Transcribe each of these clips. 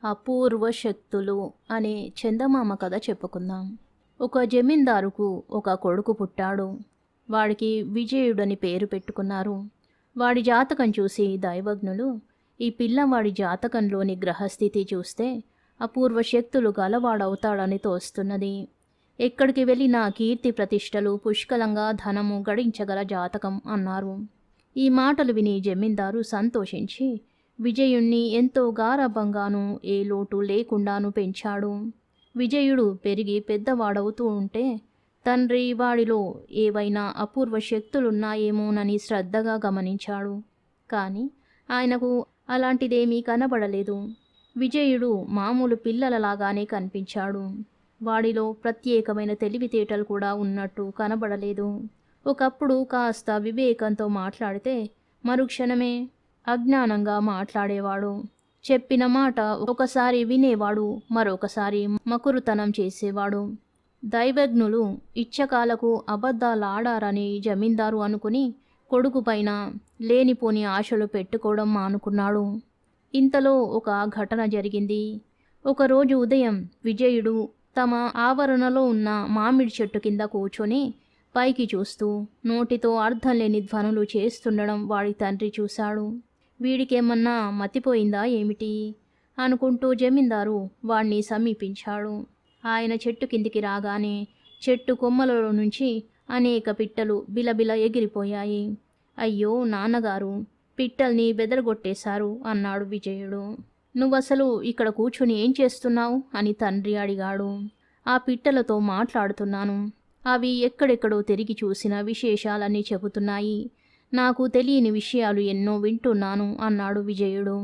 అపూర్వ శక్తులు అనే చందమామ కథ చెప్పుకుందాం. ఒక జమీందారుకు ఒక కొడుకు పుట్టాడు. వాడికి విజయుడని పేరు పెట్టుకున్నారు. వాడి జాతకం చూసి దైవజ్ఞులు, ఈ పిల్లవాడి జాతకంలోని గ్రహస్థితి చూస్తే అపూర్వ శక్తులు గలవాడవుతాడని తోస్తున్నది. ఎక్కడికి వెళ్ళినా కీర్తి ప్రతిష్టలు, పుష్కలంగా ధనము గడించగల జాతకం అన్నారు. ఈ మాటలు విని జమీందారు సంతోషించి విజయుణ్ణి ఎంతో గారాబంగాను, ఏ లోటు లేకుండాను పెంచాడు. విజయుడు పెరిగి పెద్దవాడవుతూ ఉంటే తండ్రి వాడిలో ఏవైనా అపూర్వ శక్తులున్నాయేమోనని శ్రద్ధగా గమనించాడు. కానీ ఆయనకు అలాంటిదేమీ కనబడలేదు. విజయుడు మామూలు పిల్లలలాగానే కనిపించాడు. వాడిలో ప్రత్యేకమైన తెలివితేటలు కూడా ఉన్నట్టు కనబడలేదు. ఒకప్పుడు కాస్త వివేకంతో మాట్లాడితే మరుక్షణమే అజ్ఞానంగా మాట్లాడేవాడు. చెప్పిన మాట ఒకసారి వినేవాడు, మరొకసారి మకురుతనం చేసేవాడు. దైవజ్ఞులు ఇచ్చకాలకు అబద్ధాలాడారని జమీందారు అనుకుని కొడుకు పైన లేనిపోని ఆశలు పెట్టుకోవడం మానుకున్నాడు. ఇంతలో ఒక ఘటన జరిగింది. ఒకరోజు ఉదయం విజయుడు తమ ఆవరణలో ఉన్న మామిడి చెట్టు కింద కూర్చొని పైకి చూస్తూ నోటితో అర్థం లేని ధ్వనులు చేస్తుండడం వాడి తండ్రి చూశాడు. వీడికేమన్నా మతిపోయిందా ఏమిటి అనుకుంటూ జమీందారు వాణ్ణి సమీపించాడు. ఆయన చెట్టు కిందికి రాగానే చెట్టు కొమ్మలలో నుంచి అనేక పిట్టలు బిలబిల ఎగిరిపోయాయి. అయ్యో నాన్నగారు, పిట్టల్ని బెదరగొట్టేశారు అన్నాడు విజయుడు. నువ్వసలు ఇక్కడ కూర్చుని ఏం చేస్తున్నావు అని తండ్రి అడిగాడు. ఆ పిట్టలతో మాట్లాడుతున్నాను. అవి ఎక్కడెక్కడో తిరిగి చూసిన విశేషాలన్నీ చెబుతున్నాయి. నాకు తెలియని విషయాలు ఎన్నో వింటున్నాను అన్నాడు విజయుడు.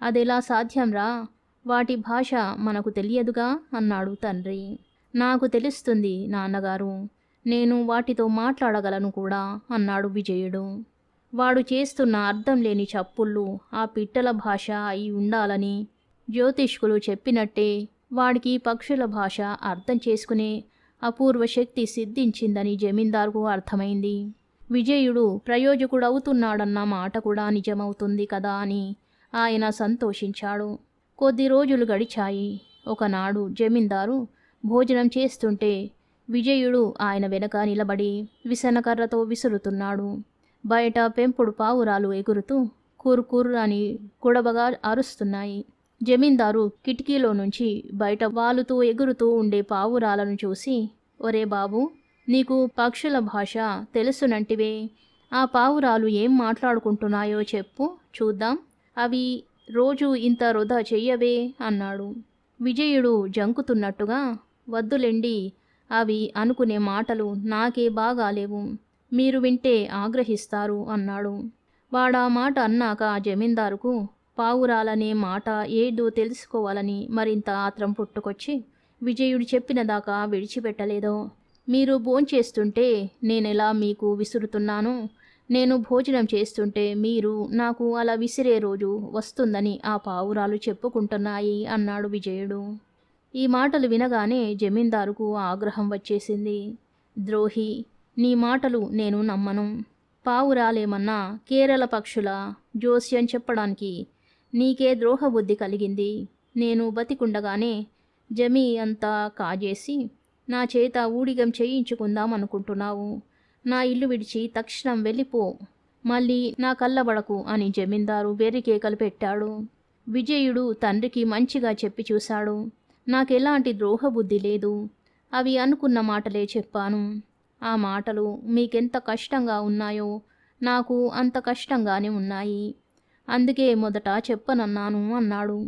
అదెలా సాధ్యంరా? వాటి భాష మనకు తెలియదుగా అన్నాడు తండ్రి. నాకు తెలుస్తుంది నాన్నగారు, నేను వాటితో మాట్లాడగలను కూడా అన్నాడు విజయుడు. వాడు చేస్తున్న అర్థం లేని చప్పుళ్ళు ఆ పిట్టల భాష అయి ఉండాలని జ్యోతిష్కులు చెప్పినట్టే వాడికి పక్షుల భాష అర్థం చేసుకునే అపూర్వ శక్తి సిద్ధించిందని జమీందారుకు అర్థమైంది. విజయుడు ప్రయోజకుడవుతున్నాడన్న మాట కూడా నిజమవుతుంది కదా అని ఆయన సంతోషించాడు. కొద్ది రోజులు గడిచాయి. ఒకనాడు జమీందారు భోజనం చేస్తుంటే విజయుడు ఆయన వెనక నిలబడి విసనకర్రతో విసురుతున్నాడు. బయట పెంపుడు పావురాలు ఎగురుతూ కుర్కుర్ అని కుడబగా అరుస్తున్నాయి. జమీందారు కిటికీలో నుంచి బయట వాలుతూ ఎగురుతూ ఉండే పావురాలను చూసి, ఒరే బాబు, నీకు పక్షుల భాష తెలుసునంటివే, ఆ పావురాలు ఏం మాట్లాడుకుంటున్నాయో చెప్పు చూద్దాం, అవి రోజు ఇంత వృధా చెయ్యవే అన్నాడు. విజయుడు జంకుతున్నట్టుగా, వద్దులెండి, అవి అనుకునే మాటలు నాకే బాగాలేవు, మీరు వింటే ఆగ్రహిస్తారు అన్నాడు. వాడా మాట అన్నాక జమీందారుకు పావురాలనే మాట ఏదో తెలుసుకోవాలని మరింత ఆత్రం పుట్టుకొచ్చి విజయుడు చెప్పిన దాకా విడిచిపెట్టలేదో. మీరు భోంచేస్తుంటే నేనెలా మీకు విసురుతున్నాను, నేను భోజనం చేస్తుంటే మీరు నాకు అలా విసిరే రోజు వస్తుందని ఆ పావురాలు చెప్పుకుంటున్నాయి అన్నాడు విజయుడు. ఈ మాటలు వినగానే జమీందారుకు ఆగ్రహం వచ్చేసింది. ద్రోహి, నీ మాటలు నేను నమ్మను. పావురాలేమన్నా కేరళ పక్షుల జోస్యం చెప్పడానికి నీకే ద్రోహబుద్ధి కలిగింది. నేను బతికుండగానే జమీ అంతా కాజేసి నా చేత ఊడిగం చేయించుకుందాం అనుకుంటున్నావు. నా ఇల్లు విడిచి తక్షణం వెళ్ళిపో, మళ్ళీ నా కళ్ళబడకు అని జమీందారు వెర్రికేకలు పెట్టాడు. విజయుడు తండ్రికి మంచిగా చెప్పి చూశాడు. నాకెలాంటి ద్రోహబుద్ధి లేదు, అవి అనుకున్న మాటలే చెప్పాను. ఆ మాటలు మీకెంత కష్టంగా ఉన్నాయో నాకు అంత కష్టంగానే ఉన్నాయి, అందుకే మొదట చెప్పనన్నాను అన్నాడు.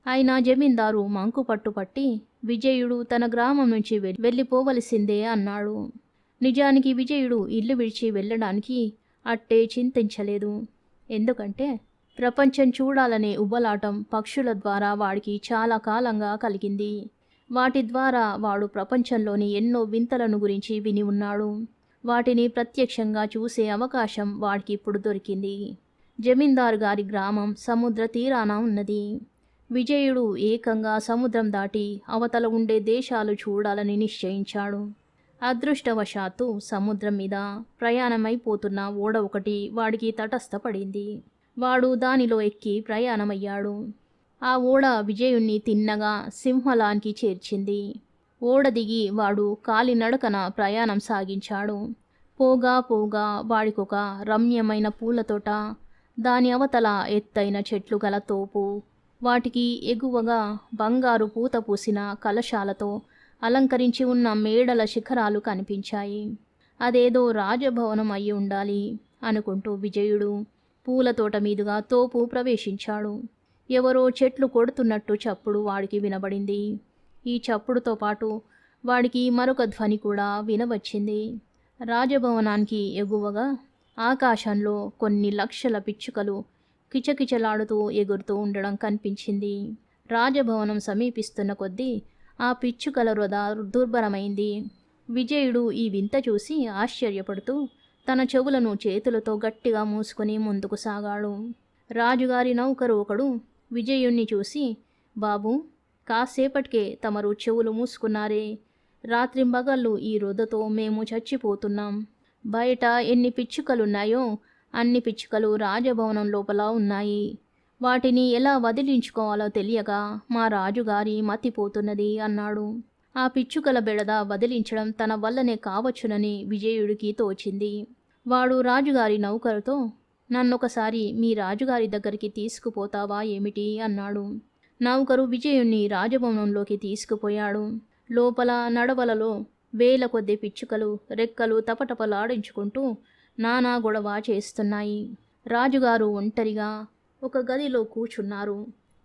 అయినా జమీందారు మంకు పట్టుపట్టి విజయుడు తన గ్రామం నుంచి వెళ్ళిపోవలసిందే అన్నాడు. నిజానికి విజయుడు ఇల్లు విడిచి వెళ్ళడానికి అట్టే చింతించలేదు. ఎందుకంటే ప్రపంచం చూడాలనే ఉబలాటం పక్షుల ద్వారా వాడికి చాలా కాలంగా కలిగింది. వాటి ద్వారా వాడు ప్రపంచంలోని ఎన్నో వింతలను గురించి విని ఉన్నాడు. వాటిని ప్రత్యక్షంగా చూసే అవకాశం వాడికి ఇప్పుడు దొరికింది. జమీందారు గారి గ్రామం సముద్ర తీరాన ఉన్నది. విజయుడు ఏకంగా సముద్రం దాటి అవతల ఉండే దేశాలు చూడాలని నిశ్చయించాడు. అదృష్టవశాత్తు సముద్రం మీద ప్రయాణమైపోతున్న ఓడ ఒకటి వాడికి తటస్థపడింది. వాడు దానిలో ఎక్కి ప్రయాణమయ్యాడు. ఆ ఓడ విజయుణ్ణి తిన్నగా సింహలానికి చేర్చింది. ఓడ దిగి వాడు కాలినడకన ప్రయాణం సాగించాడు. పోగా పోగా వాడికొక రమ్యమైన పూలతోట, దాని అవతల ఎత్తైన చెట్లు గల తోపు, వాటికి ఎగువగా బంగారు పూత పూసిన కలశాలతో అలంకరించి ఉన్న మేడల శిఖరాలు కనిపించాయి. అదేదో రాజభవనం అయి ఉండాలి అనుకుంటూ విజయుడు పూలతోట మీదుగా తోపు ప్రవేశించాడు. ఎవరో చెట్లు కొడుతున్నట్టు చప్పుడు వాడికి వినబడింది. ఈ చప్పుడుతో పాటు వాడికి మరొక ధ్వని కూడా వినవచ్చింది. రాజభవనానికి ఎగువగా ఆకాశంలో కొన్ని లక్షల పిచ్చుకలు కిచకిచలాడుతూ ఎగురుతూ ఉండడం కనిపించింది. రాజభవనం సమీపిస్తున్న కొద్దీ ఆ పిచ్చుకల వృధ దుర్భరమైంది. విజయుడు ఈ వింత చూసి ఆశ్చర్యపడుతూ తన చెవులను చేతులతో గట్టిగా మూసుకొని ముందుకు సాగాడు. రాజుగారి నౌకరు ఒకడు విజయుణ్ణి చూసి, బాబూ, కాసేపటికే తమరు చెవులు మూసుకున్నారే, రాత్రింబగళ్ళు ఈ రొదతో మేము చచ్చిపోతున్నాం. బయట ఎన్ని పిచ్చుకలున్నాయో అన్ని పిచ్చుకలు రాజభవనం లోపల ఉన్నాయి. వాటిని ఎలా వదిలించుకోవాలో తెలియక మా రాజుగారి మతిపోతున్నది అన్నాడు. ఆ పిచ్చుకల బెడద వదిలించడం తన వల్లనే కావచ్చునని విజయుడికి తోచింది. వాడు రాజుగారి నౌకరుతో, నన్నొకసారి మీ రాజుగారి దగ్గరికి తీసుకుపోతావా ఏమిటి అన్నాడు. నౌకరు విజయుణ్ణి రాజభవనంలోకి తీసుకుపోయాడు. లోపల నడవలలో వేల కొద్ది పిచ్చుకలు రెక్కలు తపటపలాడించుకుంటూ నానా గొడవ చేస్తున్నాయి. రాజుగారు ఒంటరిగా ఒక గదిలో కూర్చున్నారు.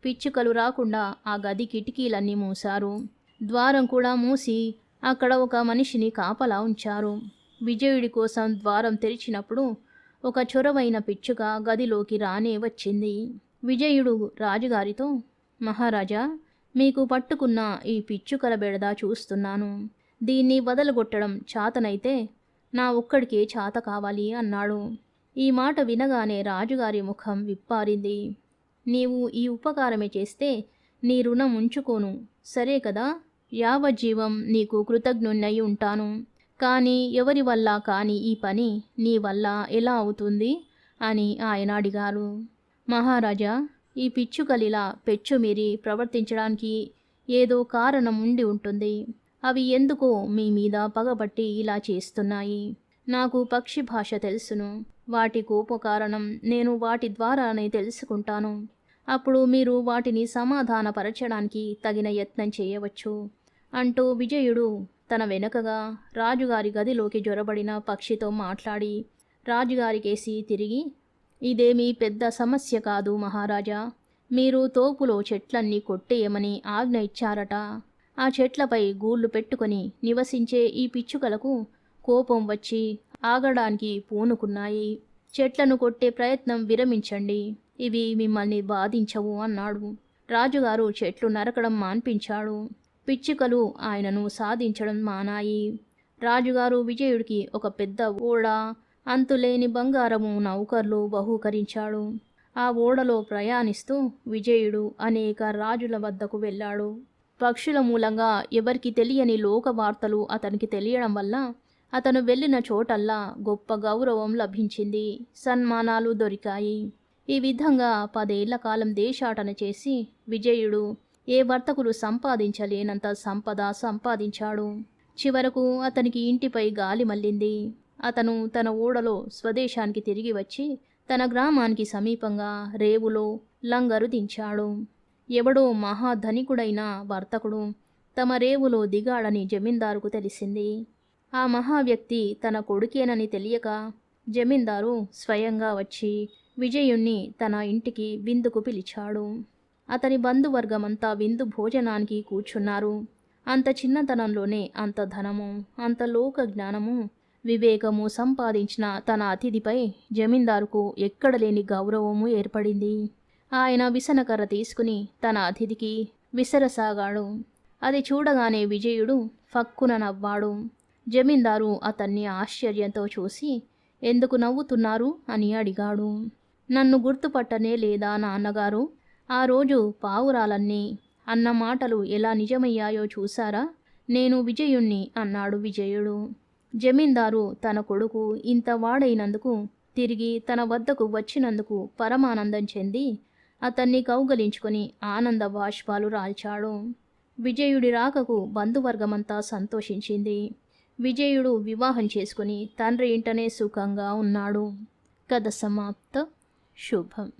పిచ్చుకలు రాకుండా ఆ గది కిటికీలన్నీ మూశారు. ద్వారం కూడా మూసి అక్కడ ఒక మనిషిని కాపలా ఉంచారు. విజయుడి కోసం ద్వారం తెరిచినప్పుడు ఒక చొరవైన పిచ్చుక గదిలోకి రానే వచ్చింది. విజయుడు రాజుగారితో, మహారాజా, మీకు పట్టుకున్న ఈ పిచ్చుకల బెడద చూస్తున్నాను. దీన్ని వదలగొట్టడం చాతనైతే నా ఒక్కడికే చాత కావాలి అన్నాడు. ఈ మాట వినగానే రాజుగారి ముఖం విప్పారింది. నీవు ఈ ఉపకారమే చేస్తే నీ రుణం ఉంచుకోను, సరే కదా? యావజ్జీవం నీకు కృతజ్ఞున్నై ఉంటాను. కానీ ఎవరి వల్ల కాని ఈ పని నీ వల్ల ఎలా అవుతుంది అని ఆయన అడిగారు. మహారాజా, ఈ పిచ్చుకలిలా పెచ్చుమీరి ప్రవర్తించడానికి ఏదో కారణం ఉండి ఉంటుంది. అవి ఎందుకో మీ మీద పగబట్టి ఇలా చేస్తున్నాయి. నాకు పక్షి భాష తెలుసును. వాటి కోప కారణం నేను వాటి ద్వారానే తెలుసుకుంటాను. అప్పుడు మీరు వాటిని సమాధానపరచడానికి తగిన యత్నం చేయవచ్చు అంటూ విజయుడు తన వెనుకగా రాజుగారి గదిలోకి జొరబడిన పక్షితో మాట్లాడి రాజుగారికేసి తిరిగి, ఇదేమీ పెద్ద సమస్య కాదు మహారాజా. మీరు తోపులో చెట్లన్నీ కొట్టేయమని ఆజ్ఞ ఇచ్చారట. ఆ చెట్లపై గూళ్ళు పెట్టుకొని నివసించే ఈ పిచ్చుకలకు కోపం వచ్చి ఆగడానికి పూనుకున్నాయి. చెట్లను కొట్టే ప్రయత్నం విరమించండి, ఇవి మిమ్మల్ని బాధించవు అన్నాడు. రాజుగారు చెట్లు నరకడం మాన్పించాడు. పిచ్చుకలు ఆయనను సాధించడం మానాయి. రాజుగారు విజయుడికి ఒక పెద్ద ఓడ, అంతులేని బంగారము నౌకర్లు బహూకరించాడు. ఆ ఓడలో ప్రయాణిస్తూ విజయుడు అనేక రాజుల వద్దకు వెళ్ళాడు. పక్షుల మూలంగా ఎవరికి తెలియని లోక వార్తలు అతనికి తెలియడం వల్ల అతను వెళ్ళిన చోటల్లా గొప్ప గౌరవం లభించింది, సన్మానాలు దొరికాయి. ఈ విధంగా 10 ఏళ్ల కాలం దేశాటన చేసి విజయుడు ఏ వర్తకులు సంపాదించలేనంత సంపద సంపాదించాడు. చివరకు అతనికి ఇంటిపై గాలి మళ్ళింది. అతను తన ఓడలో స్వదేశానికి తిరిగి వచ్చి తన గ్రామానికి సమీపంగా రేవులో లంగరు దించాడు. ఎవడో మహాధనికుడైన వర్తకుడు తమ రేవులో దిగాడని జమీందారుకు తెలిసింది. ఆ మహావ్యక్తి తన కొడుకేనని తెలియక జమీందారు స్వయంగా వచ్చి విజయుణ్ణి తన ఇంటికి విందుకు పిలిచాడు. అతని బంధువర్గమంతా విందు భోజనానికి కూర్చున్నారు. అంత చిన్నతనంలోనే అంత ధనము, అంత లోక జ్ఞానము, వివేకము సంపాదించిన తన అతిథిపై జమీందారుకు ఎక్కడలేని గౌరవము ఏర్పడింది. ఆయన విసనకర్ర తీసుకుని తన అతిథికి విసరసాగాడు. అది చూడగానే విజయుడు ఫక్కున నవ్వాడు. జమీందారు అతన్ని ఆశ్చర్యంతో చూసి, ఎందుకు నవ్వుతున్నారు అని అడిగాడు. నన్ను గుర్తుపట్టనే లేదా నాన్నగారు? ఆ రోజు పావురాలన్నీ అన్న మాటలు ఎలా నిజమయ్యాయో చూసారా? నేను విజయుణ్ణి అన్నాడు విజయుడు. జమీందారు తన కొడుకు ఇంత వాడైనందుకు, తిరిగి తన వద్దకు వచ్చినందుకు పరమానందం చెంది అతన్ని కౌగలించుకొని ఆనంద బాష్పాలు రాల్చాడు. విజయుడి రాకకు బంధువర్గమంతా సంతోషించింది. విజయుడు వివాహం చేసుకుని తండ్రి ఇంటనే సుఖంగా ఉన్నాడు. కథ సమాప్తం. శుభం.